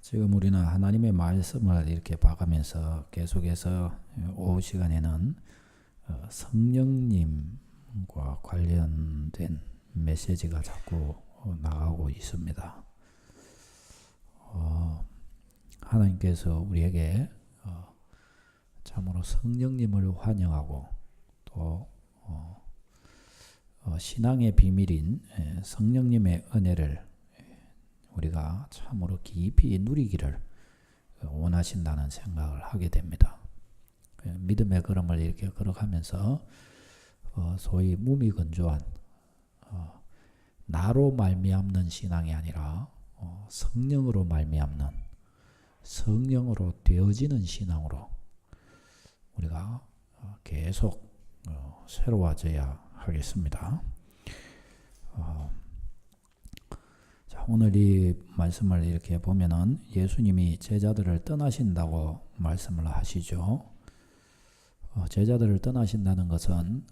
지금 우리는 하나님의 말씀을 이렇게 봐가면서 계속해서 오후 시간에는 성령님과 관련된 메시지가 자꾸 나가고 있습니다. 하나님께서 우리에게 참으로 성령님을 환영하고 또 신앙의 비밀인 성령님의 은혜를 우리가 참으로 깊이 누리기를 원하신다는 생각을 하게 됩니다. 믿음의 걸음을 이렇게 걸어가면서 소위 무미건조한 나로 말미암는 신앙이 아니라 성령으로 말미암는 성령으로 되어지는 신앙으로 우리가 계속 새로워져야 하겠습니다. 자, 오늘 이 말씀을 이렇게 보면은 예수님이 제자들을 떠나신다고 말씀을 하시죠. 제자들을 떠나신다는 것은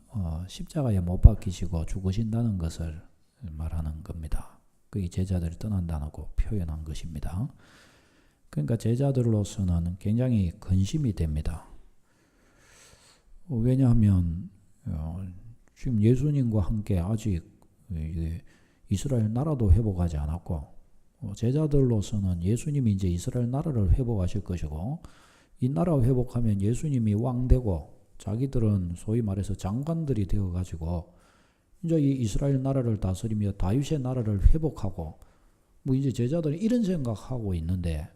십자가에 못 박히시고 죽으신다는 것을 말하는 겁니다. 그게 제자들이 떠난다고 표현한 것입니다. 그러니까 제자들로서는 굉장히 근심이 됩니다. 왜냐하면 지금 예수님과 함께 아직 이스라엘 나라도 회복하지 않았고 제자들로서는 예수님이 이제 이스라엘 나라를 회복하실 것이고 이 나라 회복하면 예수님이 왕되고 자기들은 소위 말해서 장관들이 되어가지고 이제 이 이스라엘 나라를 다스리며 다윗의 나라를 회복하고 뭐 이제 제자들이 이런 생각하고 있는데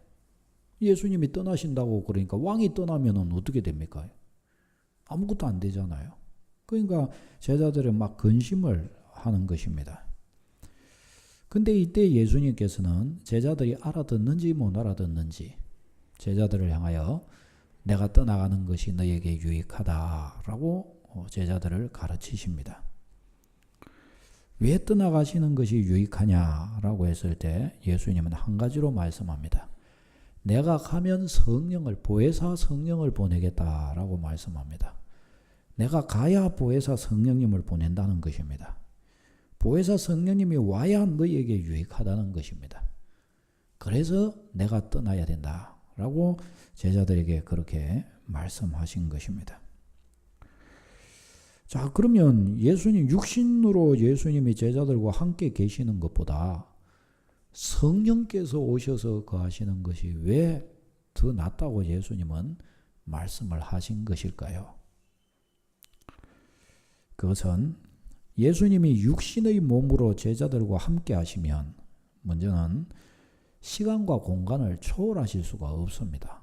예수님이 떠나신다고 그러니까 왕이 떠나면은 어떻게 됩니까? 아무것도 안 되잖아요. 그러니까 제자들은 막 근심을 하는 것입니다. 근데 이때 예수님께서는 제자들이 알아듣는지 못 알아듣는지 제자들을 향하여 내가 떠나가는 것이 너에게 유익하다라고 제자들을 가르치십니다. 왜 떠나가시는 것이 유익하냐라고 했을 때 예수님은 한 가지로 말씀합니다. 내가 가면 성령을 보혜사 성령을 보내겠다라고 말씀합니다. 내가 가야 보혜사 성령님을 보낸다는 것입니다. 보혜사 성령님이 와야 너희에게 유익하다는 것입니다. 그래서 내가 떠나야 된다라고 제자들에게 그렇게 말씀하신 것입니다. 자, 그러면 예수님 육신으로 예수님이 제자들과 함께 계시는 것보다 성령께서 오셔서 거하시는 것이 왜 더 낫다고 예수님은 말씀을 하신 것일까요? 그것은 예수님이 육신의 몸으로 제자들과 함께 하시면 먼저는 시간과 공간을 초월하실 수가 없습니다.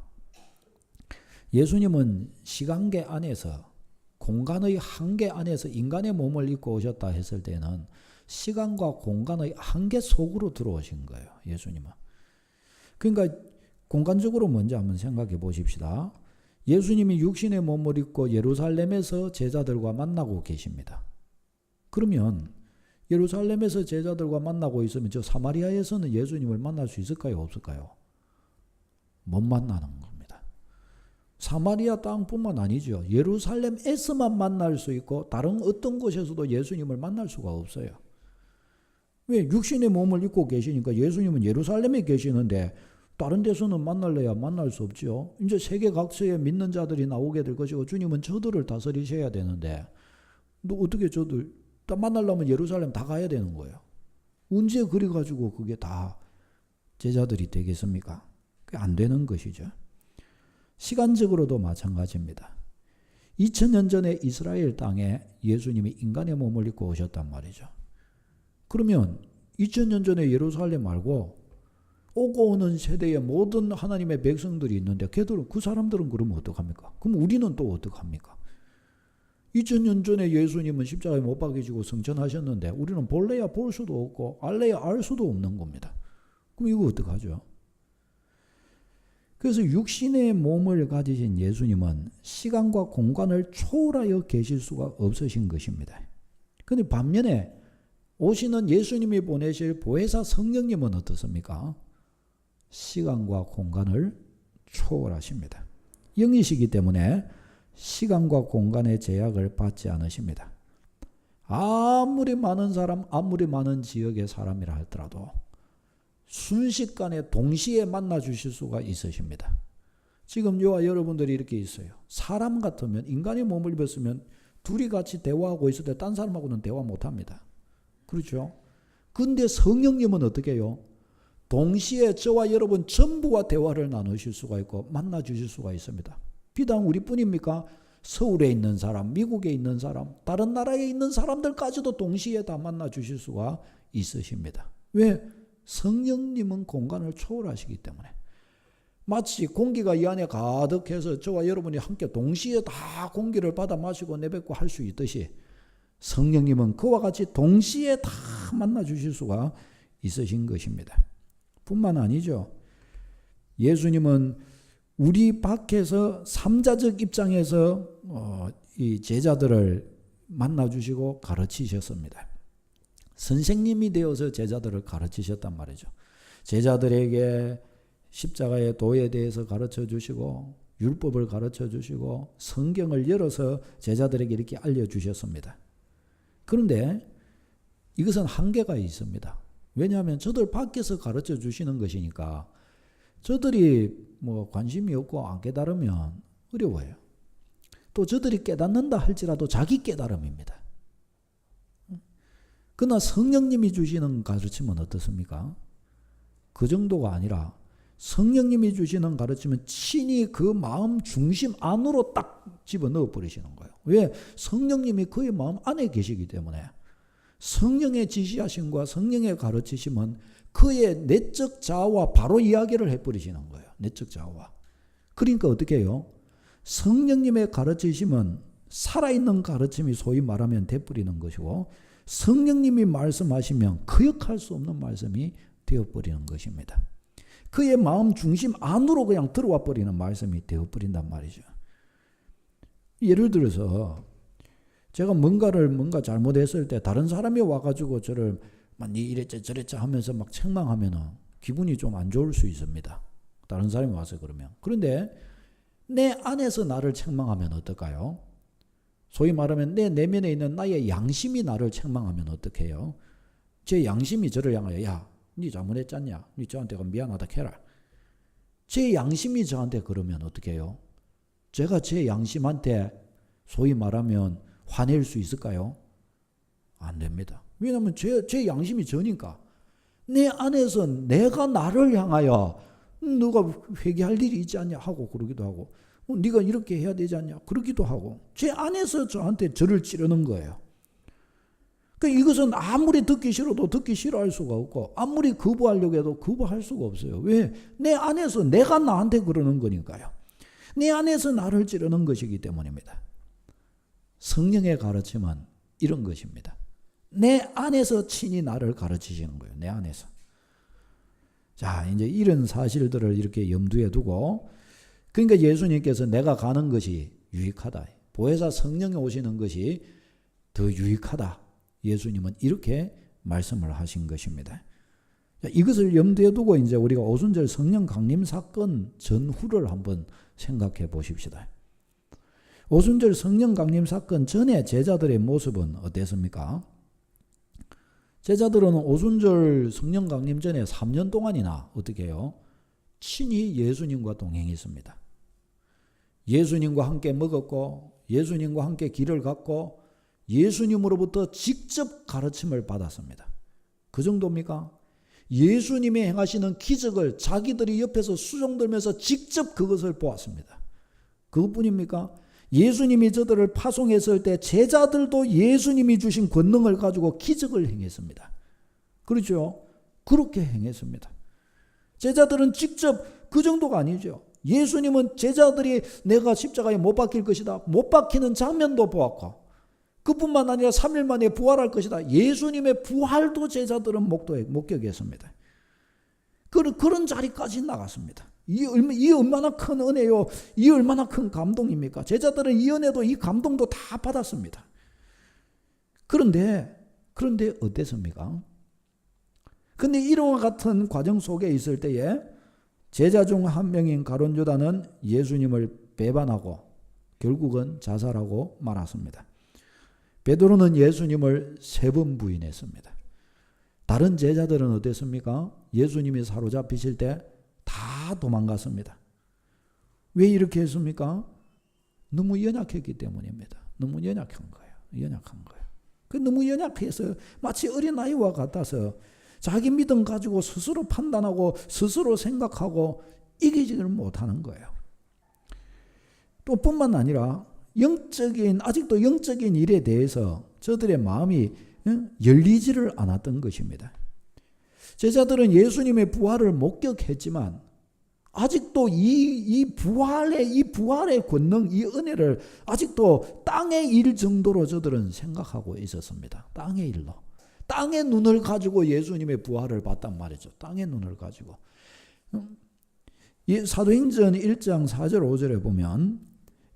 예수님은 시간계 안에서 공간의 한계 안에서 인간의 몸을 입고 오셨다 했을 때는 시간과 공간의 한계 속으로 들어오신 거예요. 예수님은. 그러니까 공간적으로 먼저 한번 생각해 보십시다. 예수님이 육신의 몸을 입고 예루살렘에서 제자들과 만나고 계십니다. 그러면 예루살렘에서 제자들과 만나고 있으면 저 사마리아에서는 예수님을 만날 수 있을까요? 없을까요? 못 만나는 겁니다. 사마리아 땅뿐만 아니죠. 예루살렘에서만 만날 수 있고 다른 어떤 곳에서도 예수님을 만날 수가 없어요. 왜? 육신의 몸을 입고 계시니까 예수님은 예루살렘에 계시는데 다른 데서는 만날래야 만날 수 없죠. 이제 세계 각처에 믿는 자들이 나오게 될 것이고 주님은 저들을 다스리셔야 되는데 너 어떻게 저들 다 만나려면 예루살렘 다 가야 되는 거예요. 언제 그래가지고 그게 다 제자들이 되겠습니까? 그게 안 되는 것이죠. 시간적으로도 마찬가지입니다. 2000년 전에 이스라엘 땅에 예수님이 인간의 몸을 입고 오셨단 말이죠. 그러면 2000년 전에 예루살렘 말고 오고 오는 세대의 모든 하나님의 백성들이 있는데 그 사람들은 그러면 어떡합니까? 그럼 우리는 또 어떡합니까? 2000년 전에 예수님은 십자가에 못 박히시고 승천하셨는데 우리는 볼래야 볼 수도 없고 알래야 알 수도 없는 겁니다. 그럼 이거 어떡하죠? 그래서 육신의 몸을 가지신 예수님은 시간과 공간을 초월하여 계실 수가 없으신 것입니다. 그런데 반면에 오시는 예수님이 보내실 보혜사 성령님은 어떻습니까? 시간과 공간을 초월하십니다. 영이시기 때문에 시간과 공간의 제약을 받지 않으십니다. 아무리 많은 사람, 아무리 많은 지역의 사람이라 할지라도 순식간에 동시에 만나 주실 수가 있으십니다. 지금 저와 여러분들이 이렇게 있어요. 사람 같으면, 인간의 몸을 입었으면 둘이 같이 대화하고 있을 때 딴 사람하고는 대화 못합니다. 그렇죠? 근데 성령님은 어떻게 해요? 동시에 저와 여러분 전부와 대화를 나누실 수가 있고 만나 주실 수가 있습니다. 비단 우리뿐입니까? 서울에 있는 사람, 미국에 있는 사람, 다른 나라에 있는 사람들까지도 동시에 다 만나 주실 수가 있으십니다. 왜? 성령님은 공간을 초월하시기 때문에. 마치 공기가 이 안에 가득해서 저와 여러분이 함께 동시에 다 공기를 받아 마시고 내뱉고 할 수 있듯이 성령님은 그와 같이 동시에 다 만나 주실 수가 있으신 것입니다. 뿐만 아니죠. 예수님은 우리 밖에서 삼자적 입장에서 이 제자들을 만나 주시고 가르치셨습니다. 선생님이 되어서 제자들을 가르치셨단 말이죠. 제자들에게 십자가의 도에 대해서 가르쳐 주시고 율법을 가르쳐 주시고 성경을 열어서 제자들에게 이렇게 알려주셨습니다. 그런데 이것은 한계가 있습니다. 왜냐하면 저들 밖에서 가르쳐 주시는 것이니까 저들이 뭐 관심이 없고 안 깨달으면 어려워요. 또 저들이 깨닫는다 할지라도 자기 깨달음입니다. 그러나 성령님이 주시는 가르침은 어떻습니까? 그 정도가 아니라 성령님이 주시는 가르침은 친히 그 마음 중심 안으로 딱 집어넣어 버리시는 거예요. 왜? 성령님이 그의 마음 안에 계시기 때문에 성령의 지시하심과 성령의 가르치심은 그의 내적 자아와 바로 이야기를 해버리시는 거예요. 내적 자아와. 그러니까 어떻게 해요? 성령님의 가르치심은 살아있는 가르침이 소위 말하면 돼버리는 것이고 성령님이 말씀하시면 거역할 수 없는 말씀이 되어버리는 것입니다. 그의 마음 중심 안으로 그냥 들어와 버리는 말씀이 되어버린단 말이죠. 예를 들어서 제가 뭔가 잘못했을 때 다른 사람이 와가지고 저를 막 니 이랬지 저랬지 하면서 막 책망하면 기분이 좀 안 좋을 수 있습니다. 다른 사람이 와서 그러면. 그런데 내 안에서 나를 책망하면 어떨까요? 소위 말하면 내 내면에 있는 나의 양심이 나를 책망하면 어떻게 해요? 제 양심이 저를 향하여 야, 니 잘못했잖냐? 니 저한테 미안하다 해라. 제 양심이 저한테 그러면 어떻게 해요? 제가 제 양심한테 소위 말하면 화낼 수 있을까요? 안 됩니다. 왜냐하면 제 양심이 저니까. 내 안에서 내가 나를 향하여 너가 회개할 일이 있지 않냐 하고 그러기도 하고 네가 이렇게 해야 되지 않냐 그러기도 하고 제 안에서 저한테 저를 찌르는 거예요. 그러니까 이것은 아무리 듣기 싫어도 듣기 싫어할 수가 없고 아무리 거부하려고 해도 거부할 수가 없어요. 왜? 내 안에서 내가 나한테 그러는 거니까요. 내 안에서 나를 찌르는 것이기 때문입니다. 성령의 가르침은 이런 것입니다. 내 안에서 친히 나를 가르치시는 거예요. 내 안에서. 자, 이제 이런 사실들을 이렇게 염두에 두고 그러니까 예수님께서 내가 가는 것이 유익하다. 보혜사 성령이 오시는 것이 더 유익하다. 예수님은 이렇게 말씀을 하신 것입니다. 자, 이것을 염두에 두고 이제 우리가 오순절 성령 강림 사건 전후를 한번 생각해 보십시다. 오순절 성령 강림 사건 전에 제자들의 모습은 어땠습니까? 제자들은 오순절 성령 강림 전에 3년 동안이나 어떻게 해요? 친히 예수님과 동행했습니다. 예수님과 함께 먹었고 예수님과 함께 길을 갔고 예수님으로부터 직접 가르침을 받았습니다. 그 정도입니까? 예수님이 행하시는 기적을 자기들이 옆에서 수종들면서 직접 그것을 보았습니다. 그것뿐입니까? 예수님이 저들을 파송했을 때 제자들도 예수님이 주신 권능을 가지고 기적을 행했습니다. 그렇죠? 그렇게 행했습니다. 제자들은 직접 그 정도가 아니죠. 예수님은 제자들이 내가 십자가에 못 박힐 것이다. 못 박히는 장면도 보았고 그뿐만 아니라 3일 만에 부활할 것이다. 예수님의 부활도 제자들은 목격했습니다. 그런 자리까지 나갔습니다. 이 얼마나 큰 은혜요. 이 얼마나 큰 감동입니까? 제자들은 이 은혜도 이 감동도 다 받았습니다. 그런데 어땠습니까? 근데 이와 같은 과정 속에 있을 때에 제자 중 한 명인 가룟 유다는 예수님을 배반하고 결국은 자살하고 말았습니다. 베드로는 예수님을 3번 부인했습니다. 다른 제자들은 어땠습니까? 예수님이 사로잡히실 때 다 도망갔습니다. 왜 이렇게 했습니까? 너무 연약했기 때문입니다. 너무 연약한 거예요. 연약한 거예요. 너무 연약해서 마치 어린아이와 같아서 자기 믿음 가지고 스스로 판단하고 스스로 생각하고 이기지를 못하는 거예요. 또 뿐만 아니라 아직도 영적인 일에 대해서 저들의 마음이 열리지를 않았던 것입니다. 제자들은 예수님의 부활을 목격했지만 아직도 이 부활의 권능, 이 은혜를 아직도 땅의 일 정도로 저들은 생각하고 있었습니다. 땅의 일로. 땅의 눈을 가지고 예수님의 부활을 봤단 말이죠. 땅의 눈을 가지고. 사도행전 1장 4절 5절에 보면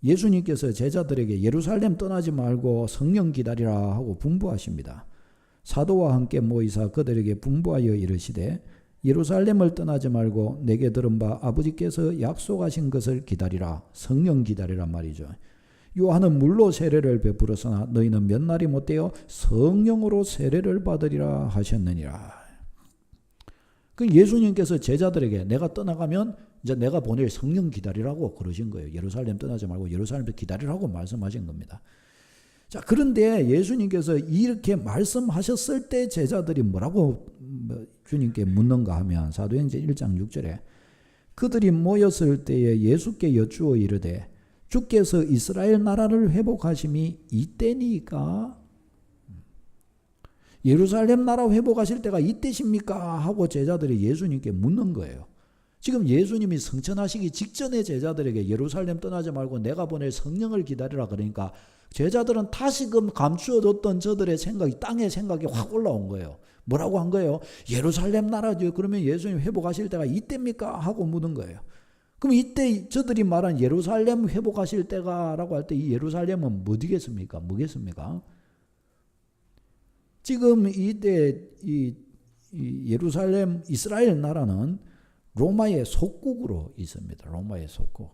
예수님께서 제자들에게 예루살렘 떠나지 말고 성령 기다리라 하고 분부하십니다. 사도와 함께 모이사 그들에게 분부하여 이르시되 예루살렘을 떠나지 말고 내게 들은 바 아버지께서 약속하신 것을 기다리라. 성령 기다리란 말이죠. 요한은 물로 세례를 베풀었으나 너희는 몇 날이 못되어 성령으로 세례를 받으리라 하셨느니라. 그 예수님께서 제자들에게 내가 떠나가면 이제 내가 보낼 성령 기다리라고 그러신 거예요. 예루살렘 떠나지 말고 예루살렘 기다리라고 말씀하신 겁니다. 자, 그런데 예수님께서 이렇게 말씀하셨을 때 제자들이 뭐라고 주님께 묻는가 하면 사도행전 1장 6절에 그들이 모였을 때에 예수께 여쭈어 이르되 주께서 이스라엘 나라를 회복하심이 이때니까 예루살렘 나라 회복하실 때가 이때십니까? 하고 제자들이 예수님께 묻는 거예요. 지금 예수님이 성천하시기 직전에 제자들에게 예루살렘 떠나지 말고 내가 보낼 성령을 기다리라 그러니까 제자들은 다시금 감추어뒀던 저들의 생각이 땅의 생각이 확 올라온 거예요. 뭐라고 한 거예요? 예루살렘 나라죠. 그러면 예수님 회복하실 때가 이때입니까? 하고 묻은 거예요. 그럼 이때 저들이 말한 예루살렘 회복하실 때가 라고 할 때 이 예루살렘은 뭐겠습니까? 뭐겠습니까? 지금 이때 이 예루살렘 이스라엘 나라는 로마의 속국으로 있습니다. 로마의 속국.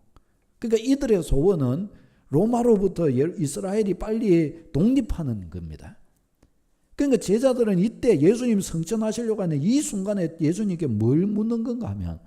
그러니까 이들의 소원은 로마로부터 이스라엘이 빨리 독립하는 겁니다. 그러니까 제자들은 이때 예수님 성천하시려고 하는 이 순간에 예수님께 뭘 묻는 건가 하면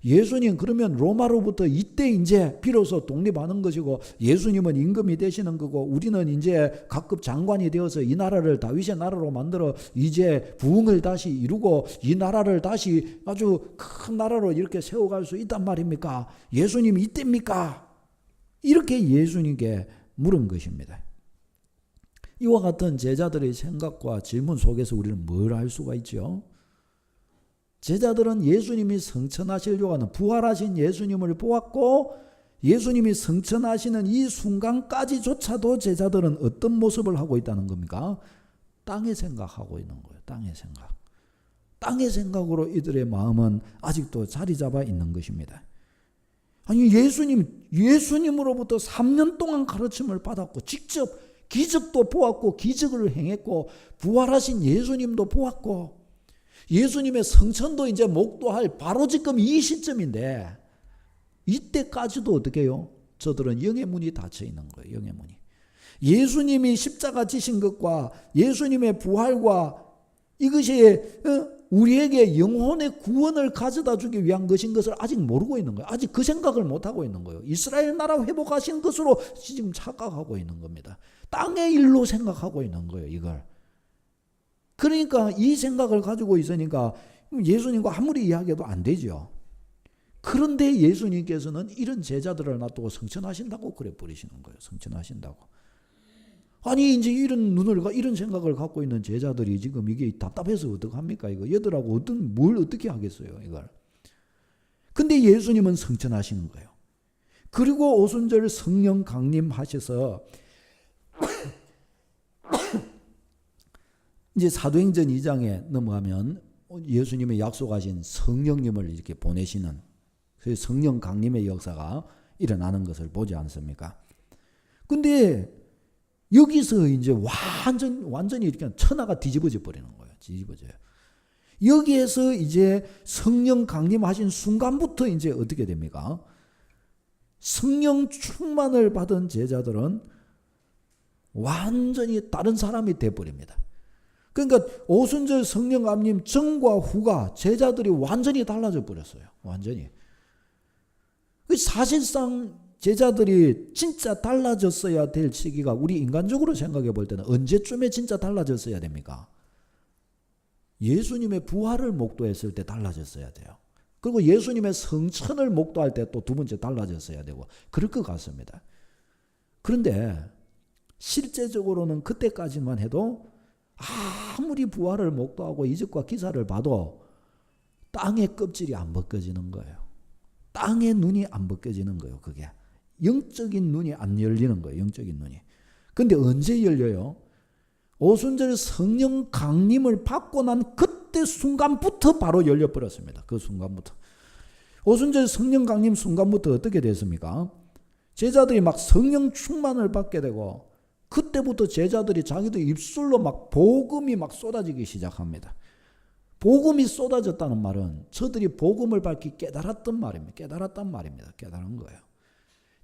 예수님 그러면 로마로부터 이때 이제 비로소 독립하는 것이고 예수님은 임금이 되시는 거고 우리는 이제 각급 장관이 되어서 이 나라를 다윗의 나라로 만들어 이제 부흥을 다시 이루고 이 나라를 다시 아주 큰 나라로 이렇게 세워갈 수 있단 말입니까? 예수님이 이때입니까? 이렇게 예수님께 물은 것입니다. 이와 같은 제자들의 생각과 질문 속에서 우리는 뭘 알 수가 있죠? 제자들은 예수님이 성천하시려고 하는 부활하신 예수님을 보았고 예수님이 성천하시는 이 순간까지조차도 제자들은 어떤 모습을 하고 있다는 겁니까? 땅의 생각하고 있는 거예요. 땅의 생각. 땅의 생각으로 이들의 마음은 아직도 자리 잡아 있는 것입니다. 아니 예수님으로부터 3년 동안 가르침을 받았고 직접 기적도 보았고 기적을 행했고 부활하신 예수님도 보았고 예수님의 성천도 이제 목도할 바로 지금 이 시점인데 이때까지도 어떻게 해요? 저들은 영의 문이 닫혀 있는 거예요. 영의 문이. 예수님이 십자가 지신 것과 예수님의 부활과 이것이 우리에게 영혼의 구원을 가져다 주기 위한 것인 것을 아직 모르고 있는 거예요. 아직 그 생각을 못하고 있는 거예요. 이스라엘 나라 회복하신 것으로 지금 착각하고 있는 겁니다. 땅의 일로 생각하고 있는 거예요. 이걸. 그러니까 이 생각을 가지고 있으니까 예수님과 아무리 이야기해도 안 되죠. 그런데 예수님께서는 이런 제자들을 놔두고 성천하신다고 그래 버리시는 거예요. 성천하신다고. 아니 이제 이런 생각을 갖고 있는 제자들이 지금 이게 답답해서 어떡합니까? 이거 얘들하고 뭘 어떻게 하겠어요? 이걸. 근데 예수님은 성천하시는 거예요. 그리고 오순절 성령 강림하셔서 이제 사도행전 2장에 넘어가면 예수님의 약속하신 성령님을 이렇게 보내시는 그 성령 강림의 역사가 일어나는 것을 보지 않습니까? 근데 여기서 이제 완전히 이렇게 천하가 뒤집어져 버리는 거예요. 뒤집어져요. 여기에서 이제 성령 강림하신 순간부터 이제 어떻게 됩니까? 성령 충만을 받은 제자들은 완전히 다른 사람이 돼버립니다. 그러니까 오순절 성령 강림 전과 후가 제자들이 완전히 달라져 버렸어요. 완전히. 사실상 제자들이 진짜 달라졌어야 될 시기가 우리 인간적으로 생각해 볼 때는 언제쯤에 진짜 달라졌어야 됩니까? 예수님의 부활을 목도했을 때 달라졌어야 돼요. 그리고 예수님의 성천을 목도할 때 또 두 번째 달라졌어야 되고 그럴 것 같습니다. 그런데 실제적으로는 그때까지만 해도 아무리 부활을 목도하고 이적과 기사를 봐도 땅의 껍질이 안 벗겨지는 거예요. 땅의 눈이 안 벗겨지는 거예요. 그게 영적인 눈이 안 열리는 거예요. 영적인 눈이. 근데 언제 열려요? 오순절 성령 강림을 받고 난 그때 순간부터 바로 열려버렸습니다. 그 순간부터. 오순절 성령 강림 순간부터 어떻게 됐습니까? 제자들이 막 성령 충만을 받게 되고 그때부터 제자들이 자기들 입술로 막 복음이 막 쏟아지기 시작합니다. 복음이 쏟아졌다는 말은 저들이 복음을 밝히 깨달았단 말입니다. 깨달은 거예요.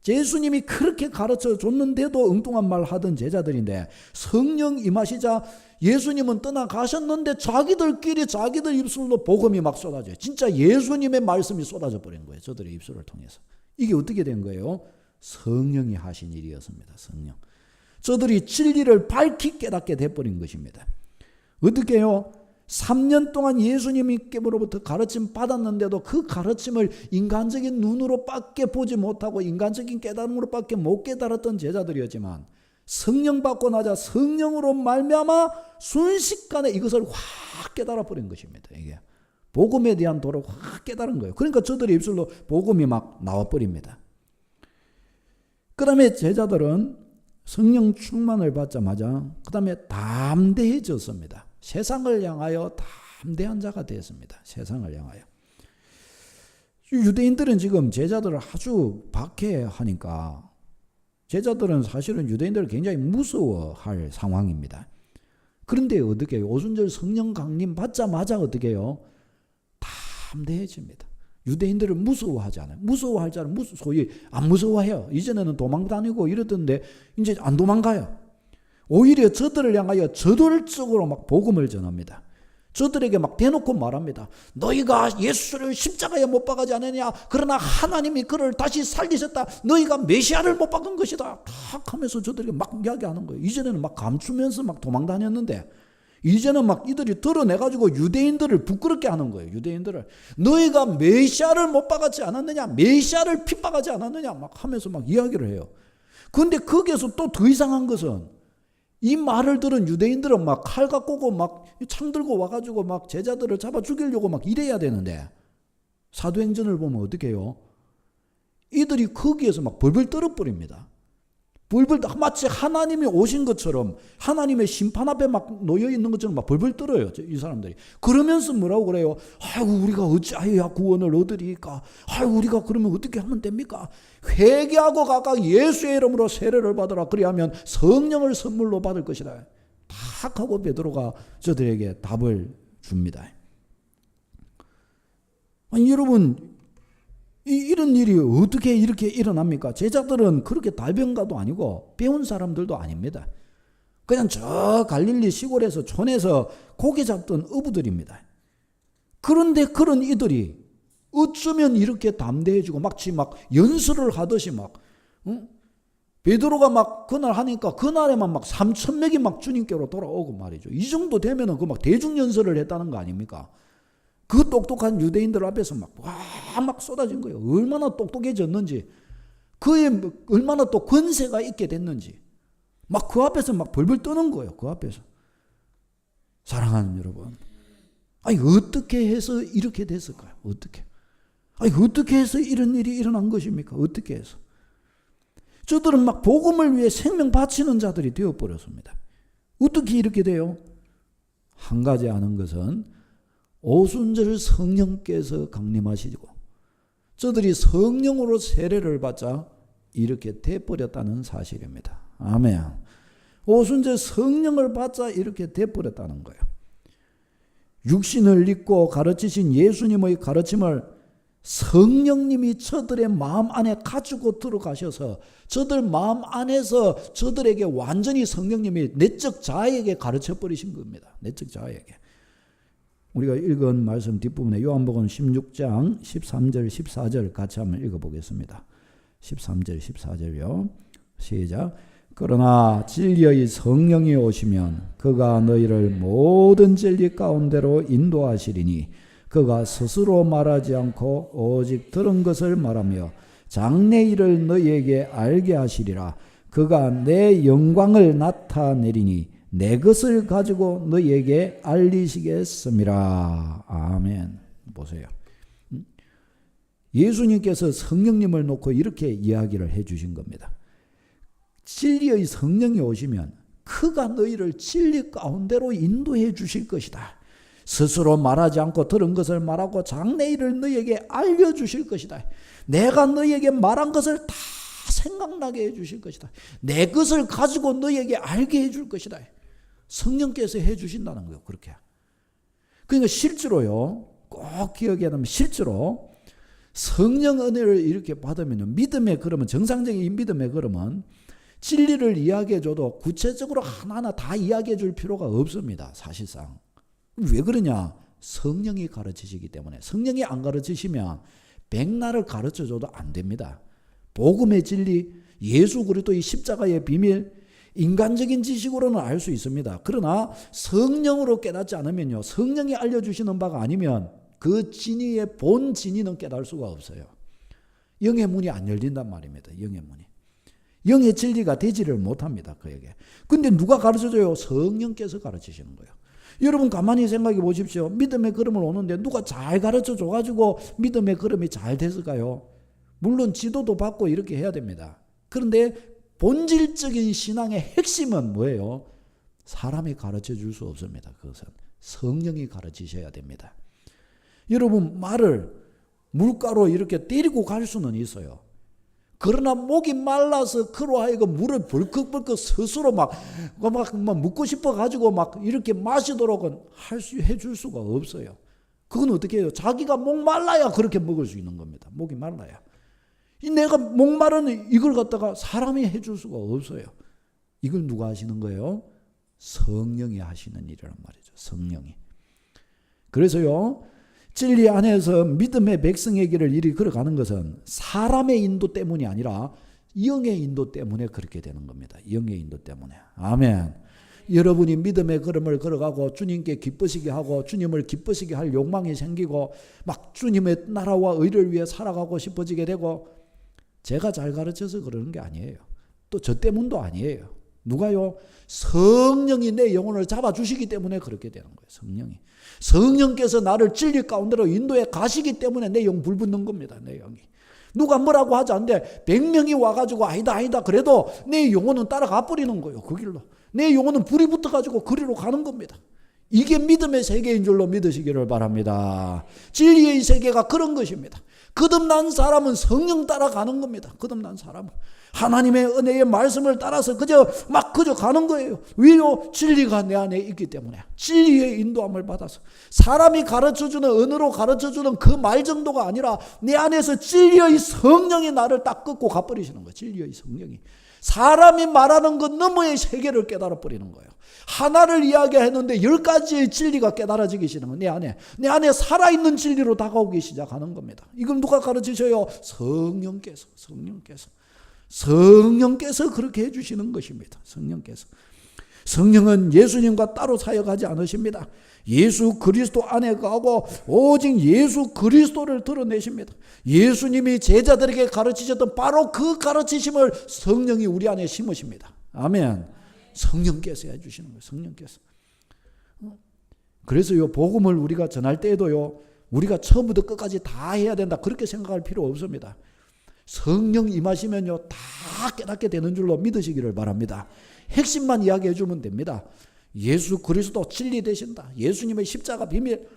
예수님이 그렇게 가르쳐 줬는데도 엉뚱한 말 하던 제자들인데 성령 임하시자 예수님은 떠나가셨는데 자기들끼리 자기들 입술로 복음이 막 쏟아져요. 진짜 예수님의 말씀이 쏟아져 버린 거예요. 저들의 입술을 통해서. 이게 어떻게 된 거예요? 성령이 하신 일이었습니다. 성령. 저들이 진리를 밝히 깨닫게 돼버린 것입니다. 어떻게 해요? 3년 동안 예수님께로부터 가르침 받았는데도 그 가르침을 인간적인 눈으로 밖에 보지 못하고 인간적인 깨달음으로 밖에 못 깨달았던 제자들이었지만 성령 받고 나자 성령으로 말미암아 순식간에 이것을 확 깨달아 버린 것입니다. 이게 복음에 대한 도를 확 깨달은 거예요. 그러니까 저들의 입술로 복음이 막 나와 버립니다. 그 다음에 제자들은 성령 충만을 받자마자 그 다음에 담대해졌습니다. 세상을 향하여 담대한 자가 되었습니다. 세상을 향하여. 유대인들은 지금 제자들을 아주 박해하니까 제자들은 사실은 유대인들을 굉장히 무서워할 상황입니다. 그런데 어떻게 해요? 오순절 성령 강림 받자마자 어떻게 해요? 담대해집니다. 유대인들을 무서워하지 않아요. 무서워할 자는 소위 안 무서워해요. 이전에는 도망다니고 이러던데 이제 안 도망가요. 오히려 저들을 향하여 저돌적으로 막 복음을 전합니다. 저들에게 막 대놓고 말합니다. 너희가 예수를 십자가에 못 박아지 않느냐? 그러나 하나님이 그를 다시 살리셨다. 너희가 메시아를 못 박은 것이다. 탁 하면서 저들에게 막 이야기하는 거예요. 이전에는 막 감추면서 막 도망다녔는데 이제는 막 이들이 드러내가지고 유대인들을 부끄럽게 하는 거예요. 유대인들을. 너희가 메시아를 못 박았지 않았느냐? 메시아를 핍박하지 않았느냐? 막 하면서 막 이야기를 해요. 그런데 거기에서 또 더 이상한 것은 이 말을 들은 유대인들은 막 칼 갖고 오고 막 창 들고 와가지고 막 제자들을 잡아 죽이려고 막 이래야 되는데 사도행전을 보면 어떻게 해요? 이들이 거기에서 막 벌벌 떨어버립니다. 벌벌 마치 하나님이 오신 것처럼 하나님의 심판 앞에 막 놓여 있는 것처럼 막 벌벌 떨어요. 이 사람들이. 그러면서 뭐라고 그래요? 아이고 우리가 어찌하여야 구원을 얻으리까? 아이고 우리가 그러면 어떻게 하면 됩니까? 회개하고 각각 예수의 이름으로 세례를 받으라. 그리하면 성령을 선물로 받을 것이다. 탁 하고 베드로가 저들에게 답을 줍니다. 아니 여러분 이런 일이 어떻게 이렇게 일어납니까? 제자들은 그렇게 달변가도 아니고 배운 사람들도 아닙니다. 그냥 저 갈릴리 시골에서 촌에서 고기 잡던 어부들입니다. 그런데 그런 이들이 어쩌면 이렇게 담대해지고 마치 막 연설을 하듯이 막 베드로가 막 그날 하니까 그날에만 막 3,000명이 막 주님께로 돌아오고 말이죠. 이 정도 되면은 그 막 대중 연설을 했다는 거 아닙니까? 그 똑똑한 유대인들 앞에서 막 쏟아진 거예요. 얼마나 똑똑해졌는지, 그의 얼마나 또 권세가 있게 됐는지, 막 그 앞에서 막 벌벌 떠는 거예요. 그 앞에서. 사랑하는 여러분, 아니 어떻게 해서 이렇게 됐을까요? 어떻게 해서 이런 일이 일어난 것입니까? 어떻게 해서? 저들은 막 복음을 위해 생명 바치는 자들이 되어버렸습니다. 어떻게 이렇게 돼요? 한 가지 아는 것은 오순절 성령께서 강림하시고 저들이 성령으로 세례를 받자 이렇게 돼버렸다는 사실입니다. 아멘. 오순절 성령을 받자 이렇게 돼버렸다는 거예요. 육신을 입고 가르치신 예수님의 가르침을 성령님이 저들의 마음 안에 가지고 들어가셔서 저들 마음 안에서 저들에게 완전히 성령님이 내적 자에게 가르쳐 버리신 겁니다. 내적 자에게. 우리가 읽은 말씀 뒷부분에 요한복음 16장 13절 14절 같이 한번 읽어보겠습니다. 13절 14절요. 시작. 그러나 진리의 성령이 오시면 그가 너희를 모든 진리 가운데로 인도하시리니 그가 스스로 말하지 않고 오직 들은 것을 말하며 장래일을 너희에게 알게 하시리라. 그가 내 영광을 나타내리니 내 것을 가지고 너희에게 알리시겠습니다. 아멘. 보세요. 예수님께서 성령님을 놓고 이렇게 이야기를 해주신 겁니다. 진리의 성령이 오시면 그가 너희를 진리 가운데로 인도해 주실 것이다. 스스로 말하지 않고 들은 것을 말하고 장래일을 너희에게 알려주실 것이다. 내가 너희에게 말한 것을 다 생각나게 해주실 것이다. 내 것을 가지고 너희에게 알게 해줄 것이다. 성령께서 해주신다는 거예요. 그렇게. 그러니까 실제로요. 꼭 기억해야 하면 실제로 성령 은혜를 이렇게 받으면 믿음의 걸음은 정상적인 믿음의 걸음은 진리를 이야기해 줘도 구체적으로 하나하나 다 이야기해 줄 필요가 없습니다. 사실상. 왜 그러냐? 성령이 가르치시기 때문에. 성령이 안 가르치시면 백날을 가르쳐 줘도 안 됩니다. 복음의 진리, 예수 그리스도의 십자가의 비밀, 인간적인 지식으로는 알 수 있습니다. 그러나 성령으로 깨닫지 않으면요. 성령이 알려주시는 바가 아니면 그 진리의 본 진리는 깨달을 수가 없어요. 영의 문이 안 열린단 말입니다. 영의 문이. 영의 진리가 되지를 못합니다. 그에게. 근데 누가 가르쳐줘요? 성령께서 가르치시는 거예요. 여러분 가만히 생각해 보십시오. 믿음의 걸음을 오는데 누가 잘 가르쳐 줘가지고 믿음의 걸음이 잘 됐을까요? 물론 지도도 받고 이렇게 해야 됩니다. 그런데 본질적인 신앙의 핵심은 뭐예요? 사람이 가르쳐 줄 수 없습니다. 그것은 성령이 가르치셔야 됩니다. 여러분 말을 물가로 이렇게 때리고 갈 수는 있어요. 그러나 목이 말라서 그로 하여금 물을 벌컥벌컥 스스로 막 묻고 싶어 가지고 막 이렇게 마시도록 해줄 수가 없어요. 그건 어떻게 해요? 자기가 목 말라야 그렇게 먹을 수 있는 겁니다. 목이 말라야. 내가 목 마른 이걸 갖다가 사람이 해줄 수가 없어요. 이걸 누가 하시는 거예요? 성령이 하시는 일이란 말이죠. 성령이. 그래서요. 진리 안에서 믿음의 백성의 길을 이리 걸어가는 것은 사람의 인도 때문이 아니라 영의 인도 때문에 그렇게 되는 겁니다. 영의 인도 때문에. 아멘. 여러분이 믿음의 걸음을 걸어가고 주님께 기쁘시게 하고 주님을 기쁘시게 할 욕망이 생기고 막 주님의 나라와 의를 위해 살아가고 싶어지게 되고 제가 잘 가르쳐서 그러는 게 아니에요. 또 저 때문도 아니에요. 누가요? 성령이 내 영혼을 잡아주시기 때문에 그렇게 되는 거예요. 성령이. 성령께서 나를 진리 가운데로 인도해 가시기 때문에 내 영 불붙는 겁니다. 내 영이. 누가 뭐라고 하지 않는데 100명이 와가지고 아니다 그래도 내 영혼은 따라가 버리는 거예요. 그 길로. 내 영혼은 불이 붙어가지고 그리로 가는 겁니다. 이게 믿음의 세계인 줄로 믿으시기를 바랍니다. 진리의 세계가 그런 것입니다. 거듭난 사람은 성령 따라가는 겁니다. 거듭난 사람은. 하나님의 은혜의 말씀을 따라서 그저 가는 거예요. 왜요? 진리가 내 안에 있기 때문에. 진리의 인도함을 받아서. 사람이 가르쳐주는 언어로 가르쳐주는 그 말 정도가 아니라 내 안에서 진리의 성령이 나를 딱 끄고 가버리시는 거예요. 진리의 성령이. 사람이 말하는 것 너머의 세계를 깨달아 버리는 거예요. 하나를 이야기했는데 10가지의 진리가 깨달아지기 시작하는 거예요. 내 안에 살아있는 진리로 다가오기 시작하는 겁니다. 이걸 누가 가르치셔요? 성령께서 그렇게 해주시는 것입니다. 성령은 예수님과 따로 사역하지 않으십니다. 예수 그리스도 안에 가고 오직 예수 그리스도를 드러내십니다. 예수님이 제자들에게 가르치셨던 바로 그 가르치심을 성령이 우리 안에 심으십니다. 아멘. 성령께서 해주시는 거예요. 성령께서. 그래서요, 복음을 우리가 전할 때에도요, 우리가 처음부터 끝까지 다 해야 된다. 그렇게 생각할 필요 없습니다. 성령 임하시면요, 다 깨닫게 되는 줄로 믿으시기를 바랍니다. 핵심만 이야기해 주면 됩니다. 예수 그리스도 진리 되신다. 예수님의 십자가 비밀.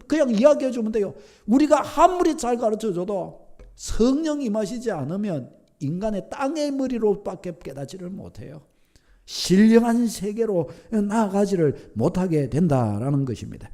그냥 이야기해 주면 돼요. 우리가 아무리 잘 가르쳐 줘도 성령 임하시지 않으면 인간의 땅의 머리로밖에 깨닫지를 못해요. 신령한 세계로 나아가지를 못하게 된다라는 것입니다.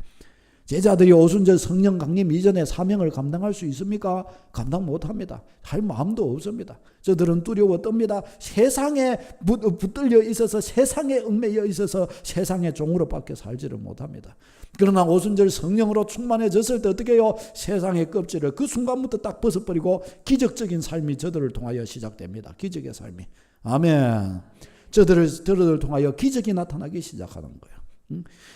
제자들이 오순절 성령 강림 이전에 사명을 감당할 수 있습니까? 감당 못합니다. 할 마음도 없습니다. 저들은 두려워 떱니다. 세상에 붙들려 있어서, 세상에 얽매여 있어서 세상의 종으로밖에 살지를 못합니다. 그러나 오순절 성령으로 충만해졌을 때 어떻게 해요? 세상의 껍질을 그 순간부터 딱 벗어버리고 기적적인 삶이 저들을 통하여 시작됩니다. 기적의 삶이. 아멘. 저들을 통하여 기적이 나타나기 시작하는 거예요.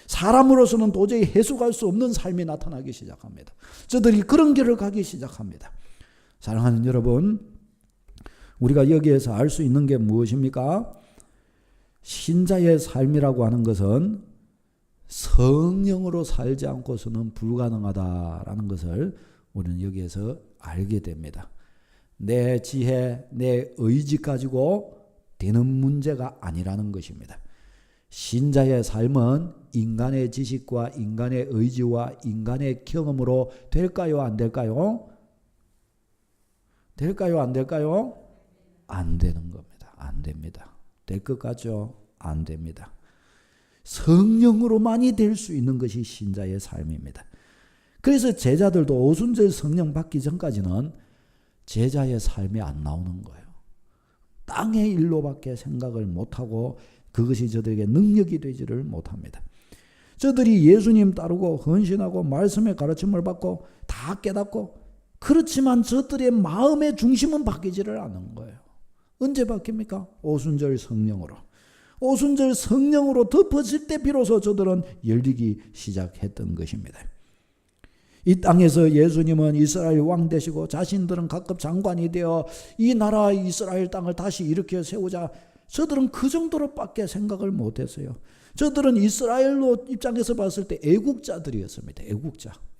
사람으로서는 도저히 해석할 수 없는 삶이 나타나기 시작합니다. 저들이 그런 길을 가기 시작합니다. 사랑하는 여러분, 우리가 여기에서 알 수 있는 게 무엇입니까? 신자의 삶이라고 하는 것은 성령으로 살지 않고서는 불가능하다라는 것을 우리는 여기에서 알게 됩니다. 내 지혜, 내 의지 가지고 되는 문제가 아니라는 것입니다. 신자의 삶은 인간의 지식과 인간의 의지와 인간의 경험으로 될까요? 안 될까요? 될까요? 안 될까요? 안 되는 겁니다. 안 됩니다. 될 것 같죠? 안 됩니다. 성령으로만이 될 수 있는 것이 신자의 삶입니다. 그래서 제자들도 오순절 성령 받기 전까지는 제자의 삶이 안 나오는 거예요. 땅의 일로밖에 생각을 못하고 그것이 저들에게 능력이 되지를 못합니다. 저들이 예수님 따르고 헌신하고 말씀의 가르침을 받고 다 깨닫고, 그렇지만 저들의 마음의 중심은 바뀌지를 않는 거예요. 언제 바뀝니까? 오순절 성령으로. 오순절 성령으로 덮어질 때 비로소 저들은 열리기 시작했던 것입니다. 이 땅에서 예수님은 이스라엘 왕 되시고 자신들은 각급 장관이 되어 이 나라 이스라엘 땅을 다시 일으켜 세우자, 저들은 그 정도로밖에 생각을 못했어요. 저들은 이스라엘로 입장에서 봤을 때 애국자들이었습니다.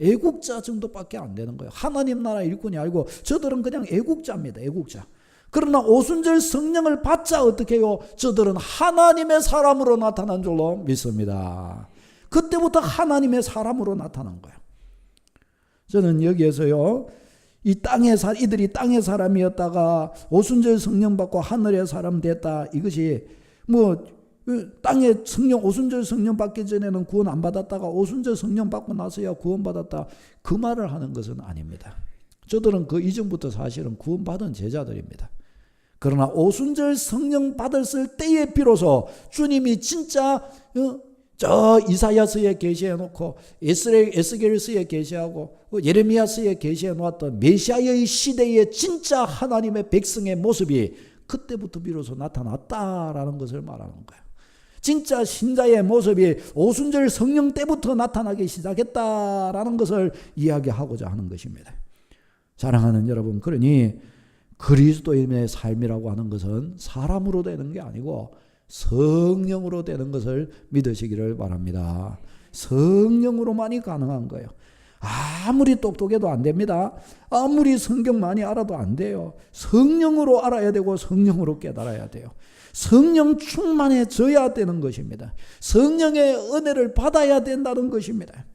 애국자 정도밖에 안 되는 거예요. 하나님 나라 일꾼이 아니고 저들은 그냥 애국자입니다. 애국자. 그러나 오순절 성령을 받자 어떻게 해요? 저들은 하나님의 사람으로 나타난 줄로 믿습니다. 그때부터 하나님의 사람으로 나타난 거예요. 저는 여기에서요, 이들이 땅의 사람이었다가 오순절 성령 받고 하늘의 사람 됐다. 이것이 땅의 성령, 오순절 성령 받기 전에는 구원 안 받았다가 오순절 성령 받고 나서야 구원 받았다. 그 말을 하는 것은 아닙니다. 저들은 그 이전부터 사실은 구원 받은 제자들입니다. 그러나 오순절 성령 받았을 때에 비로소 주님이 진짜 저 이사야서에 계시해 놓고 에스겔서에 계시하고 예레미야서에 계시해 놓았던 메시아의 시대의 진짜 하나님의 백성의 모습이 그때부터 비로소 나타났다라는 것을 말하는 거예요. 진짜 신자의 모습이 오순절 성령 때부터 나타나기 시작했다라는 것을 이야기하고자 하는 것입니다. 사랑하는 여러분, 그러니 그리스도인의 삶이라고 하는 것은 사람으로 되는 게 아니고 성령으로 되는 것을 믿으시기를 바랍니다. 성령으로만이 가능한 거예요. 아무리 똑똑해도 안 됩니다. 아무리 성경 많이 알아도 안 돼요. 성령으로 알아야 되고 성령으로 깨달아야 돼요. 성령 충만해져야 되는 것입니다. 성령의 은혜를 받아야 된다는 것입니다.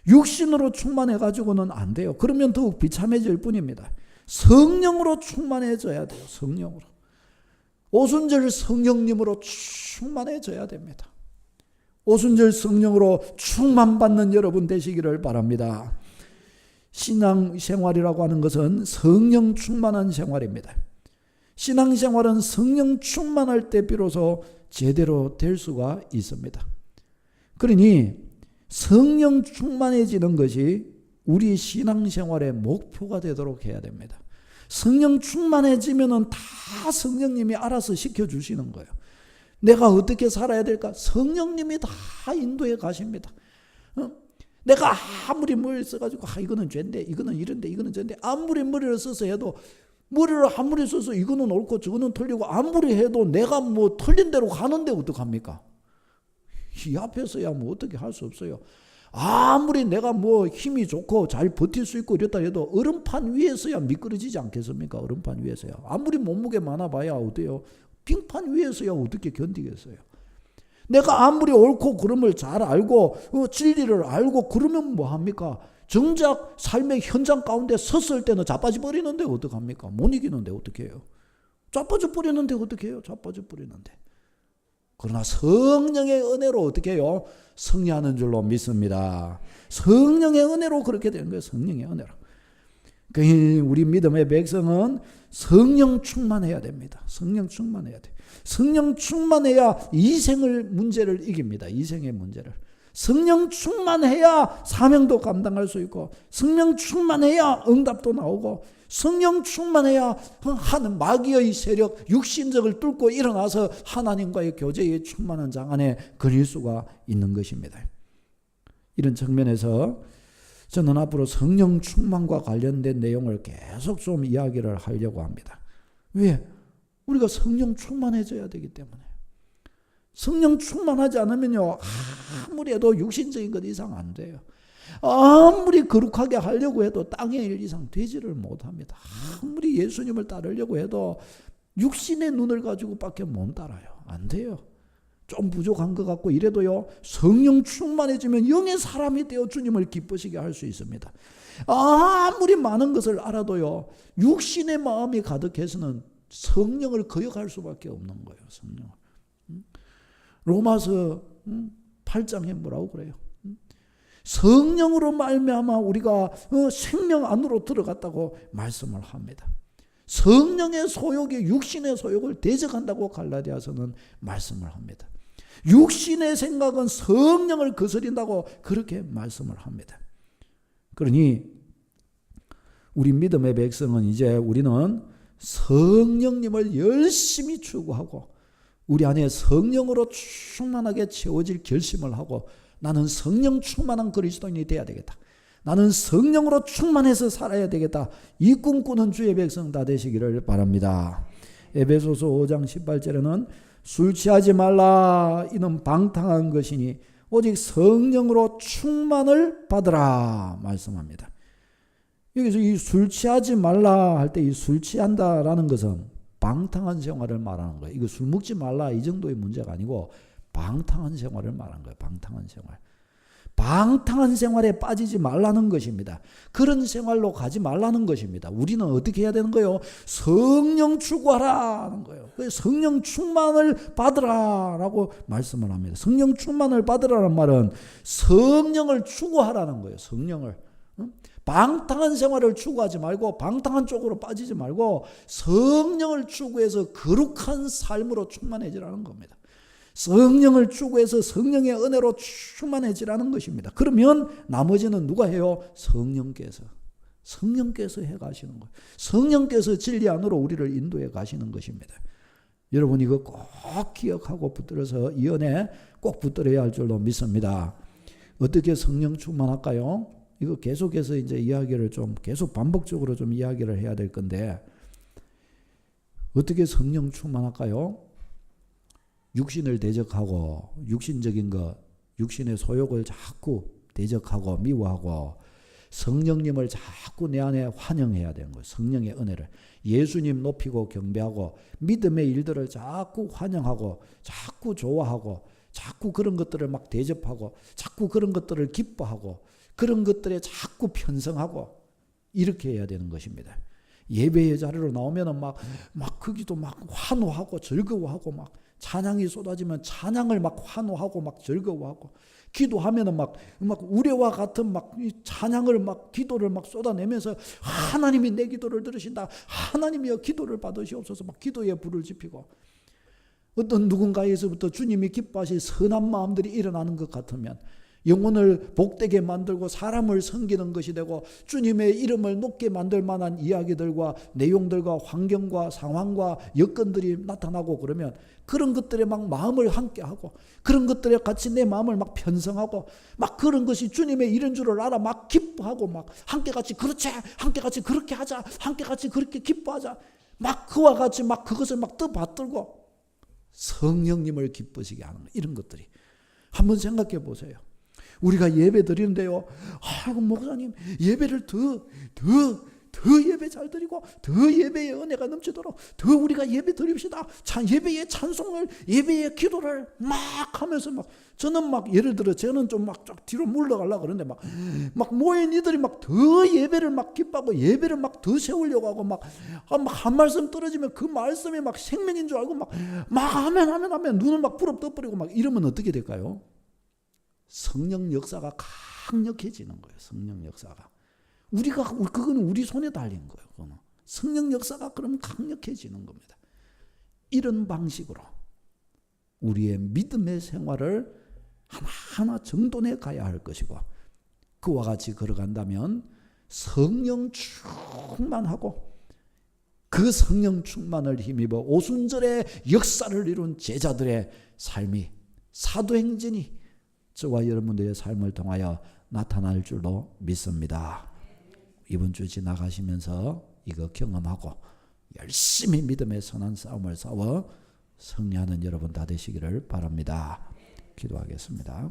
육신으로 충만해가지고는 안 돼요. 그러면 더욱 비참해질 뿐입니다. 성령으로 충만해져야 돼요. 성령으로. 오순절 성령님으로 충만해져야 됩니다. 오순절 성령으로 충만받는 여러분 되시기를 바랍니다. 신앙생활이라고 하는 것은 성령 충만한 생활입니다. 신앙생활은 성령 충만할 때 비로소 제대로 될 수가 있습니다. 그러니 성령 충만해지는 것이 우리 신앙생활의 목표가 되도록 해야 됩니다. 성령 충만해지면은 다 성령님이 알아서 시켜주시는 거예요. 내가 어떻게 살아야 될까? 성령님이 다 인도해 가십니다. 내가 아무리 머리를 써가지고 이거는 죄인데 이거는 이런데 이거는 저인데 아무리 머리를 써서 해도 머리를 아무리 써서 이거는 옳고 저거는 틀리고 아무리 해도 내가 틀린 대로 가는데 어떡합니까? 이 앞에서야 어떻게 할 수 없어요. 아무리 내가 힘이 좋고 잘 버틸 수 있고 이랬다 해도 얼음판 위에서야 미끄러지지 않겠습니까? 얼음판 위에서야. 아무리 몸무게 많아봐야 어때요? 빙판 위에서야 어떻게 견디겠어요? 내가 아무리 옳고 그름을 잘 알고 진리를 알고 그러면 뭐합니까? 정작 삶의 현장 가운데 섰을 때는 자빠져 버리는데 어떡합니까? 못 이기는데 어떻게 해요? 자빠져 버리는데 어떻게 해요? 자빠져 버리는데. 그러나 성령의 은혜로 어떻게 해요? 승리하는 줄로 믿습니다. 성령의 은혜로 그렇게 되는 거예요. 성령의 은혜로. 우리 믿음의 백성은 성령 충만해야 됩니다. 성령 충만해야 돼. 성령 충만해야 이생의 문제를 이깁니다. 이생의 문제를. 성령 충만해야 사명도 감당할 수 있고, 성령 충만해야 응답도 나오고, 성령 충만해야 하는 마귀의 세력, 육신적을 뚫고 일어나서 하나님과의 교제에 충만한 장 안에 거릴 수가 있는 것입니다. 이런 측면에서 저는 앞으로 성령 충만과 관련된 내용을 계속 좀 이야기를 하려고 합니다. 왜? 우리가 성령 충만해져야 되기 때문에. 성령 충만하지 않으면요, 아무리 해도 육신적인 것 이상 안 돼요. 아무리 거룩하게 하려고 해도 땅의 일 이상 되지를 못합니다. 아무리 예수님을 따르려고 해도 육신의 눈을 가지고 밖에 못 따라요. 안 돼요. 좀 부족한 것 같고 이래도요, 성령 충만해지면 영의 사람이 되어 주님을 기쁘시게 할 수 있습니다. 아무리 많은 것을 알아도요, 육신의 마음이 가득해서는 성령을 거역할 수밖에 없는 거예요. 성령을. 로마서 8장에 뭐라고 그래요? 성령으로 말미암아 우리가 생명 안으로 들어갔다고 말씀을 합니다. 성령의 소욕이 육신의 소욕을 대적한다고 갈라디아서는 말씀을 합니다. 육신의 생각은 성령을 거스린다고 그렇게 말씀을 합니다. 그러니 우리 믿음의 백성은 이제 우리는 성령님을 열심히 추구하고 우리 안에 성령으로 충만하게 채워질 결심을 하고 나는 성령 충만한 그리스도인이 되어야 되겠다. 나는 성령으로 충만해서 살아야 되겠다. 이 꿈꾸는 주의 백성 다 되시기를 바랍니다. 에베소서 5장 18절에는 술 취하지 말라 이는 방탕한 것이니 오직 성령으로 충만을 받으라 말씀합니다. 여기서 이 술 취하지 말라 할 때 이 술 취한다라는 것은 방탕한 생활을 말하는 거예요. 이거 술 먹지 말라 이 정도의 문제가 아니고 방탕한 생활을 말하는 거예요. 방탕한 생활. 방탕한 생활에 빠지지 말라는 것입니다. 그런 생활로 가지 말라는 것입니다. 우리는 어떻게 해야 되는 거예요? 성령 추구하라는 거예요. 성령 충만을 받으라라고 말씀을 합니다. 성령 충만을 받으라는 말은 성령을 추구하라는 거예요. 성령을. 방탕한 생활을 추구하지 말고 방탕한 쪽으로 빠지지 말고 성령을 추구해서 거룩한 삶으로 충만해지라는 겁니다. 성령을 추구해서 성령의 은혜로 충만해지라는 것입니다. 그러면 나머지는 누가 해요? 성령께서 해 가시는 거예요. 성령께서 진리 안으로 우리를 인도해 가시는 것입니다. 여러분 이거 꼭 기억하고 붙들어서 이 은혜 꼭 붙들어야 할 줄로 믿습니다. 어떻게 성령 충만할까요? 이거 계속해서 이제 이야기를 좀 계속 반복적으로 좀 이야기를 해야 될 건데 어떻게 성령 충만할까요? 육신을 대적하고 육신적인 것, 육신의 소욕을 자꾸 대적하고 미워하고 성령님을 자꾸 내 안에 환영해야 되는 거예요. 성령의 은혜를. 예수님 높이고 경배하고 믿음의 일들을 자꾸 환영하고 자꾸 좋아하고 자꾸 그런 것들을 막 대접하고 자꾸 그런 것들을 기뻐하고 그런 것들에 자꾸 편성하고 이렇게 해야 되는 것입니다. 예배의 자리로 나오면은 막 거기도 막 환호하고 즐거워하고 막 찬양이 쏟아지면 찬양을 막 환호하고 막 즐거워하고 기도하면은 막 우레와 같은 막 찬양을 막 기도를 막 쏟아내면서 하나님이 내 기도를 들으신다. 하나님이여 기도를 받으시옵소서 막 기도에 불을 지피고 어떤 누군가에서부터 주님이 기뻐하실 선한 마음들이 일어나는 것 같으면 영혼을 복되게 만들고 사람을 섬기는 것이 되고 주님의 이름을 높게 만들 만한 이야기들과 내용들과 환경과 상황과 여건들이 나타나고 그러면 그런 것들에 막 마음을 함께하고 그런 것들에 같이 내 마음을 막 편성하고 막 그런 것이 주님의 일인 줄을 알아 막 기뻐하고 막 함께 같이 그렇지 함께 같이 그렇게 하자 함께 같이 그렇게 기뻐하자 막 그와 같이 막 그것을 막 떠받들고 성령님을 기쁘시게 하는 이런 것들이 한번 생각해 보세요. 우리가 예배 드리는데요. 아이고 목사님 예배를 더 더 예배 잘 드리고 더 예배의 은혜가 넘치도록 더 우리가 예배 드립시다. 예배의 찬송을 예배의 기도를 막 하면서 막 저는 막 예를 들어 저는 좀 막 뒤로 물러가려고 그러는데 막 모인 이들이 막 더 예배를 막 기뻐하고 예배를 막 더 세우려고 하고 막 한 말씀 떨어지면 그 말씀이 막 생명인 줄 알고 막 하면 눈을 막 부릅 떠버리고 막 이러면 어떻게 될까요? 성령 역사가 강력해지는 거예요. 성령 역사가. 그거는 우리 손에 달린 거예요. 그거는. 성령 역사가 그러면 강력해지는 겁니다. 이런 방식으로 우리의 믿음의 생활을 하나하나 정돈해 가야 할 것이고 그와 같이 걸어간다면 성령 충만하고 그 성령 충만을 힘입어 오순절의 역사를 이룬 제자들의 삶이 사도행전이 저와 여러분들의 삶을 통하여 나타날 줄로 믿습니다. 이번 주 지나가시면서 이거 경험하고 열심히 믿음의 선한 싸움을 싸워 승리하는 여러분 다 되시기를 바랍니다. 기도하겠습니다.